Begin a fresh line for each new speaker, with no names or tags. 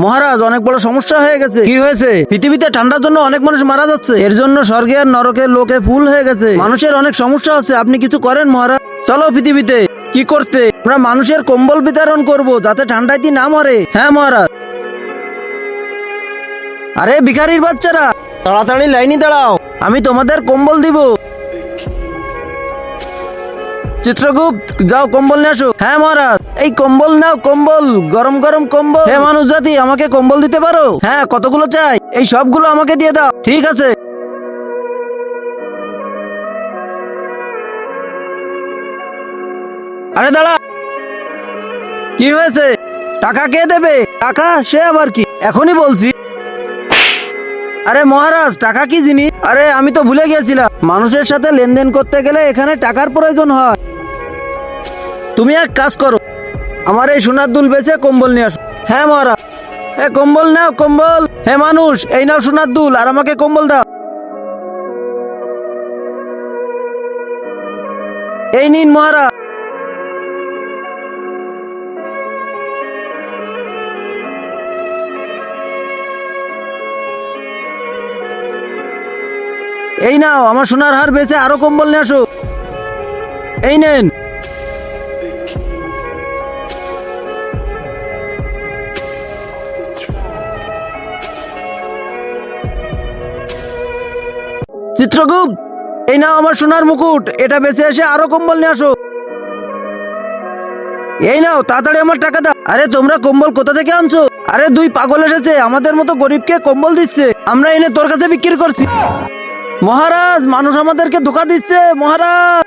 মহারাজ, অনেক বড় সমস্যা হয়ে গেছে। কি হয়েছে? পৃথিবীতে ঠান্ডার জন্য অনেক মানুষ মারা যাচ্ছে। এর জন্য স্বর্গে আর নরকে লোকে ফুল হয়ে গেছে। মানুষের অনেক সমস্যা হচ্ছে, আপনি কিছু করেন মহারাজ। চলো পৃথিবীতে কি করতে, আমরা মানুষের কম্বল বিতরণ করব যাতে ঠান্ডায় না মরে। হ্যাঁ মহারাজ। আরে ভিখারির বাচ্চারা, তাড়াতাড়ি লাইনে দাঁড়াও, আমি তোমাদের কম্বল দিব। চিত্রগুপ্ত, যাও কম্বল নিয়ে আসো। হ্যাঁ মহারাজ। এই কম্বল নাও, কম্বল, গরম গরম কম্বল। হে মানুষ জাতি, আমাকে কম্বল দিতে পারো? হ্যাঁ, কতগুলো চাই? এই সবগুলো আমাকে দিয়ে দাও। ঠিক আছে। আরে দাঁড়া, কি হয়েছে? টাকা কে দেবে? টাকা? সে আবার কি? এখনই বলছি। আরে মহারাজ, টাকা কি জিনিস? আরে আমি তো ভুলে গিয়েছিলাম, মানুষের সাথে লেনদেন করতে গেলে এখানে টাকার প্রয়োজন হয়। তুমি এক কাজ করো, আমার এই সোনার দুল বেচে কম্বল নিয়ে আসো। হ্যাঁ মহারাজ। এ কম্বল নাও, কম্বল। হে মানুষ, এই নাও সোনার দুল, আর আমাকে কম্বল দাও। এই নিন মহারাজ। এই নাও, আমার সোনার হার বেচে আরো কম্বল নিয়ে আসো। এই নেন। চিত্রগুপ্ত, এই নাও আমার সোনার মুকুট, এটা বেঁচে এসে আরো কম্বল নিয়ে আসো। এই নাও, তাড়াতাড়ি আমার টাকা দাও। আরে তোমরা কম্বল কোথা থেকে আনছো? আরে দুই পাগল এসেছে, আমাদের মতো গরিবকে কম্বল দিচ্ছে, আমরা এনে তোর কাছে বিক্রি করছি। মহারাজ, মানুষ আমাদেরকে ধোকা দিচ্ছে মহারাজ।